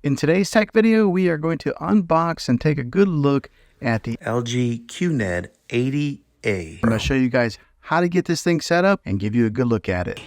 In today's tech video, we are going to unbox and take a good look at the LG QNED80A. I'm going to show you guys how to get this thing set up and give you a good look at it.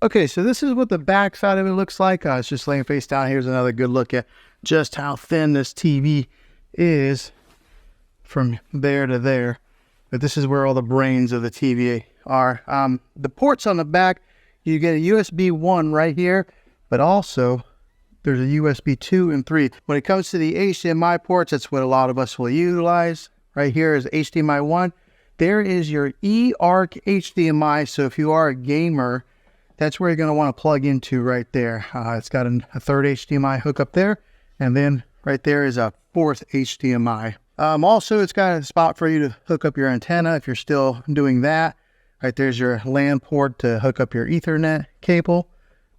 Okay, so this is what the back side of it looks like. It's just laying face down. Here's another good look at just how thin this TV is from there to there. But this is where all the brains of the TV are. The ports on the back, you get a USB 1 right here, but also there's a USB 2 and 3. When it comes to the HDMI ports, that's what a lot of us will utilize. Right here is HDMI 1. There is your eARC HDMI. So if you are a gamer, that's where you're going to want to plug into right there. It's got a third HDMI hookup there, and then right there is a fourth HDMI. Also, it's got a spot for you to hook up your antenna if you're still doing that. Right there's your LAN port to hook up your Ethernet cable,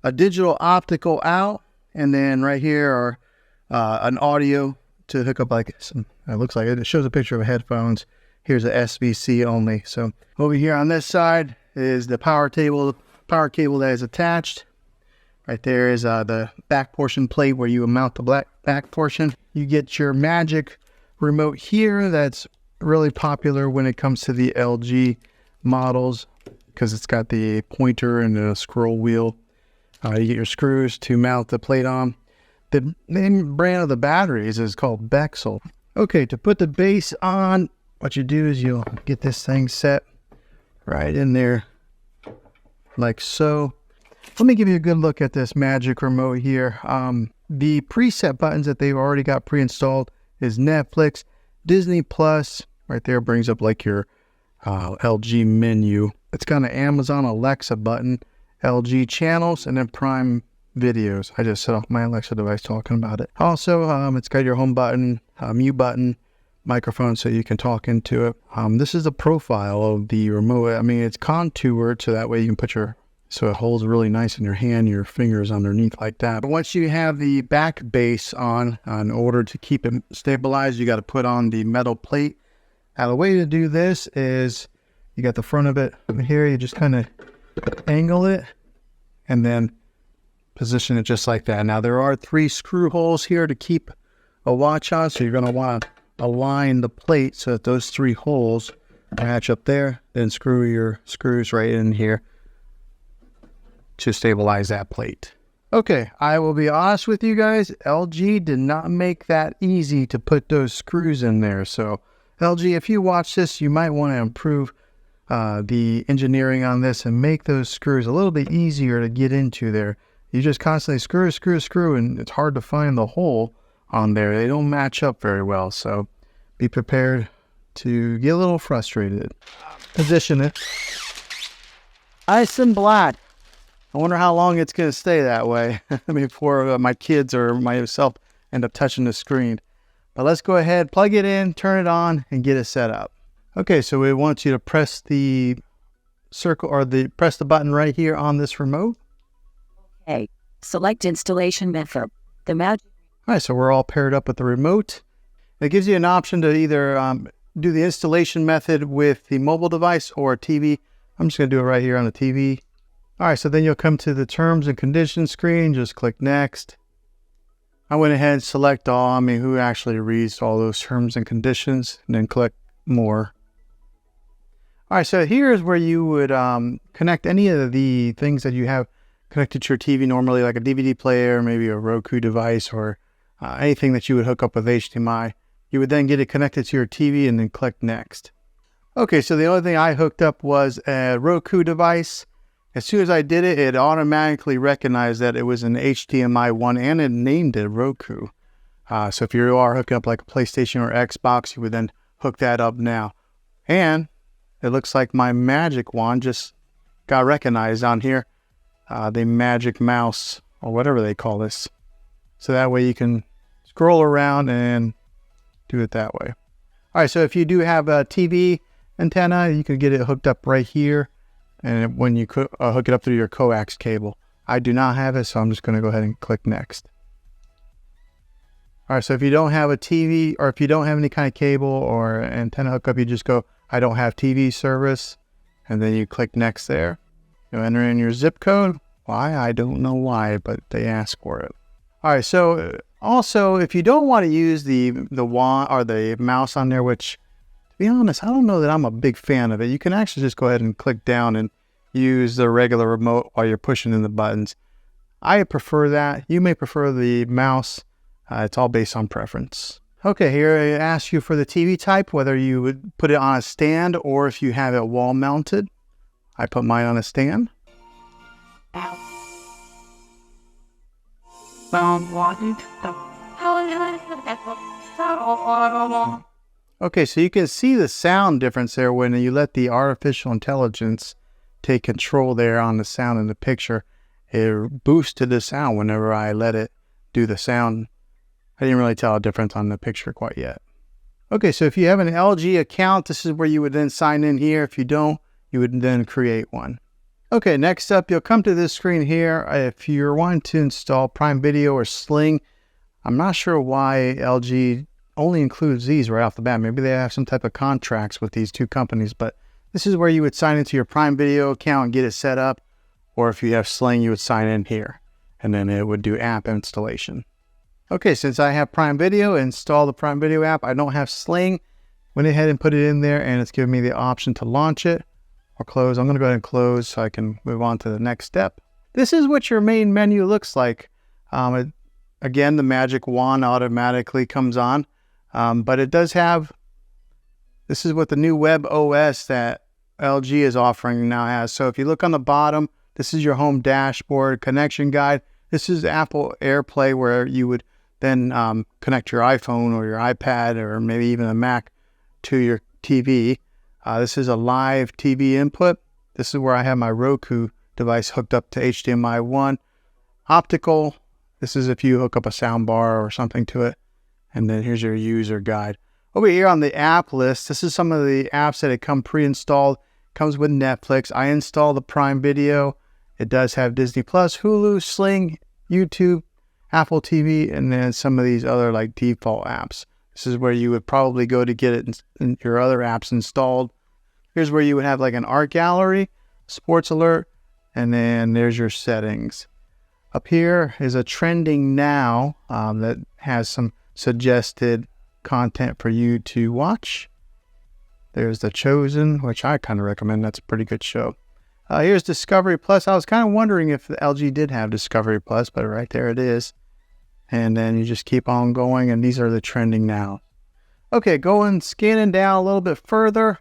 a digital optical out, and then right here are an audio to hook up like some, it looks like it shows a picture of headphones. Here's a SBC only. So over here on this side is the power cable that is attached. Right there is the back portion plate where you mount the back portion. You get your Magic remote here. That's really popular when it comes to the LG models because it's got the pointer and the scroll wheel. You get your screws to mount the plate on. The name brand of the batteries is called Bexel. Okay, to put the base on, what you do is you'll get this thing set right in there like so. Let me give you a good look at this Magic remote here. The preset buttons that they've already got pre-installed is Netflix, Disney Plus. Right there brings up like your LG menu. It's got an Amazon Alexa button, LG channels, and then Prime videos. I just set off my Alexa device talking about it. Also, it's got your home button, mute button, microphone so you can talk into it. This is the profile of the remote. I mean, it's contoured so that way you can put so it holds really nice in your hand, your fingers underneath like that. But once you have the back base on, in order to keep it stabilized, you got to put on the metal plate. Now the way to do this is you got the front of it here, you just kind of angle it and then position it just like that. Now there are 3 screw holes here to keep a watch on, so you're going to want to align the plate so that those 3 holes match up there, then screw your screws right in here to stabilize that plate. Okay, I will be honest with you guys, LG did not make that easy to put those screws in there. So LG, if you watch this, you might want to improve the engineering on this and make those screws a little bit easier to get into there. You just constantly screw, and it's hard to find the hole on there. They don't match up very well, so be prepared to get a little frustrated. Position it. Ice and black. I wonder how long it's going to stay that way before my kids or myself end up touching the screen. But let's go ahead, plug it in, turn it on, and get it set up. Okay, so we want you to press the circle or press the button right here on this remote. Okay, select installation method. The Magic. All right, so we're all paired up with the remote. It gives you an option to either do the installation method with the mobile device or a TV. I'm just going to do it right here on the TV. All right, so then you'll come to the terms and conditions screen. Just click next. I went ahead and select all. I mean, who actually reads all those terms and conditions, and then click more. All right, so here's where you would connect any of the things that you have connected to your TV normally, like a DVD player, maybe a Roku device, or anything that you would hook up with HDMI. You would then get it connected to your TV and then click next. Okay, so the only thing I hooked up was a Roku device. As soon as I did it, it automatically recognized that it was an HDMI 1 and it named it Roku. So if you are hooking up like a PlayStation or Xbox, you would then hook that up now. And it looks like my Magic Wand just got recognized on here. The Magic Mouse or whatever they call this. So that way you can scroll around and do it that way. All right, so if you do have a TV antenna, you can get it hooked up right here. And when you hook it up through your coax cable. I do not have it, so I'm just going to go ahead and click next. All right, so if you don't have a TV or if you don't have any kind of cable or antenna hookup, you just go, I don't have TV service, and then you click next there. You enter in your zip code. Why? I don't know why, but they ask for it. All right, so also, if you don't want to use the wand or the mouse on there, which, to be honest, I don't know that I'm a big fan of it. You can actually just go ahead and click down and use the regular remote while you're pushing in the buttons. I prefer that. You may prefer the mouse. It's all based on preference. Okay, here it asks you for the TV type, whether you would put it on a stand or if you have it wall mounted. I put mine on a stand. Okay, so you can see the sound difference there when you let the artificial intelligence take control there on the sound in the picture. It boosted the sound whenever I let it do the sound. I didn't really tell a difference on the picture quite yet. Okay, so if you have an LG account, this is where you would then sign in here. If you don't, you would then create one. Okay, next up, you'll come to this screen here. If you're wanting to install Prime Video or Sling, I'm not sure why LG only includes these right off the bat. Maybe they have some type of contracts with these two companies, but this is where you would sign into your Prime Video account and get it set up. Or if you have Sling, you would sign in here, and then it would do app installation. Okay, since I have Prime Video, install the Prime Video app. I don't have Sling. Went ahead and put it in there, and it's giving me the option to launch it or close. I'm going to go ahead and close so I can move on to the next step. This is what your main menu looks like. Again, the magic wand automatically comes on, but it does have, this is what the new web OS that LG is offering now has. So if you look on the bottom, this is your home dashboard, connection guide. This is Apple AirPlay, where you would then connect your iPhone or your iPad or maybe even a Mac to your TV. This is a live TV input. This is where I have my Roku device hooked up to HDMI 1. Optical, this is if you hook up a sound bar or something to it. And then here's your user guide. Over here on the app list, this is some of the apps that come pre-installed. Comes with Netflix. I installed the Prime Video. It does have Disney Plus, Hulu, Sling, YouTube, Apple TV, and then some of these other like default apps. This is where you would probably go to get it in your other apps installed. Here's where you would have like an art gallery, sports alert, and then there's your settings. Up here is a trending now that has some suggested content for you to watch. There's The Chosen, which I kind of recommend. That's a pretty good show. Here's Discovery Plus. I was kind of wondering if the LG did have Discovery Plus, but right there it is. And then you just keep on going, and these are the trending now. Okay, scanning down a little bit further.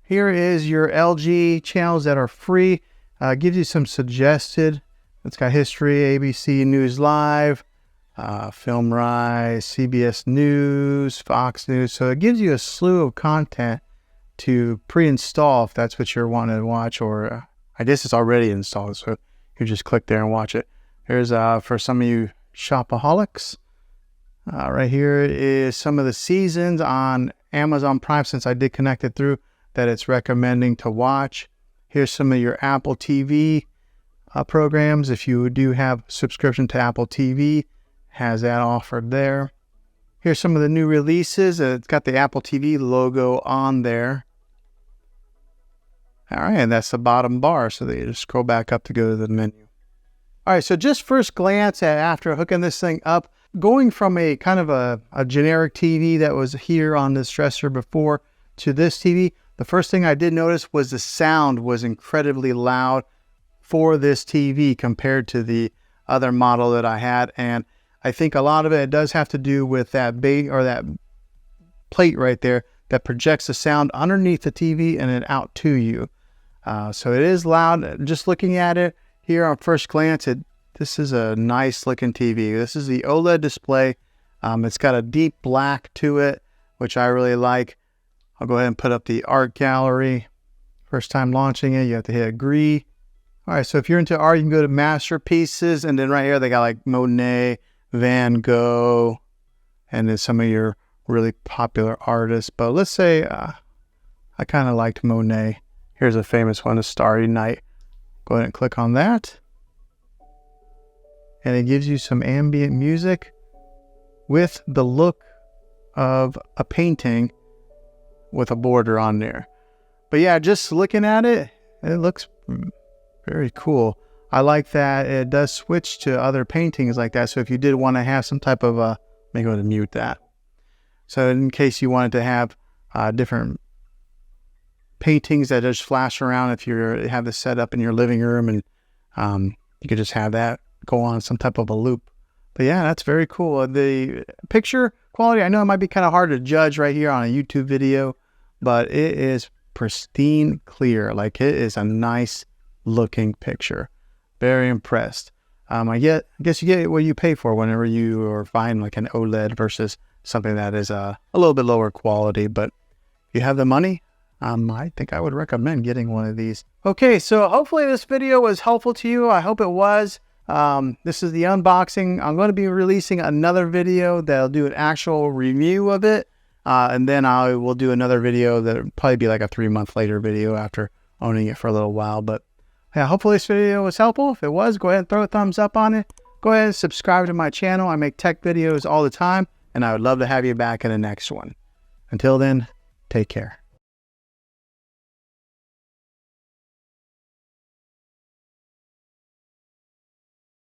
Here is your LG channels that are free. Gives you some suggested. It's got history, ABC News Live, Film Rise, CBS News, Fox News. So it gives you a slew of content to pre-install if that's what you're wanting to watch, or I guess it's already installed, so you just click there and watch it. Here's for some of you shopaholics. Right here is some of the seasons on Amazon Prime, since I did connect it through, that it's recommending to watch. Here's some of your Apple TV programs. If you do have subscription to Apple TV, has that offered there. Here's some of the new releases. It's got the Apple TV logo on there. All right, and that's the bottom bar, so they just scroll back up to go to the menu. All right, so just first glance at after hooking this thing up, going from a kind of a generic TV that was here on this dresser before to this TV, the first thing I did notice was the sound was incredibly loud for this TV compared to the other model that I had. And I think a lot of it does have to do with that that plate right there that projects the sound underneath the TV and then out to you. So it is loud. Just looking at it here on first glance, this is a nice looking TV. This is the OLED display. It's got a deep black to it, which I really like. I'll go ahead and put up the art gallery. First time launching it, you have to hit agree. All right, so if you're into art, you can go to masterpieces, and then right here they got like Monet, Van Gogh, and then some of your really popular artists. But let's say I kind of liked Monet. Here's a famous one, A Starry Night. Go ahead and click on that. And it gives you some ambient music with the look of a painting with a border on there. But yeah, just looking at it, it looks Very cool. I like that it does switch to other paintings like that. So if you did want to have some type of let me go ahead and mute that. So in case you wanted to have different paintings that just flash around, if you have this set up in your living room, and you could just have that go on some type of a loop. But yeah, that's very cool. The picture quality, I know it might be kind of hard to judge right here on a YouTube video, but it is pristine clear. Like, it is a nice looking picture. Very impressed. I guess you get what you pay for whenever you are buying like an OLED versus something that is a little bit lower quality. But if you have the money, I think I would recommend getting one of these. Okay, so hopefully this video was helpful to you. I hope it was. This is the unboxing. I'm going to be releasing another video that'll do an actual review of it. And then I will do another video that'll probably be like a 3-month later video after owning it for a little while. But yeah, hopefully this video was helpful. If it was, go ahead and throw a thumbs up on it. Go ahead and subscribe to my channel. I make tech videos all the time, and I would love to have you back in the next one. Until then, take care.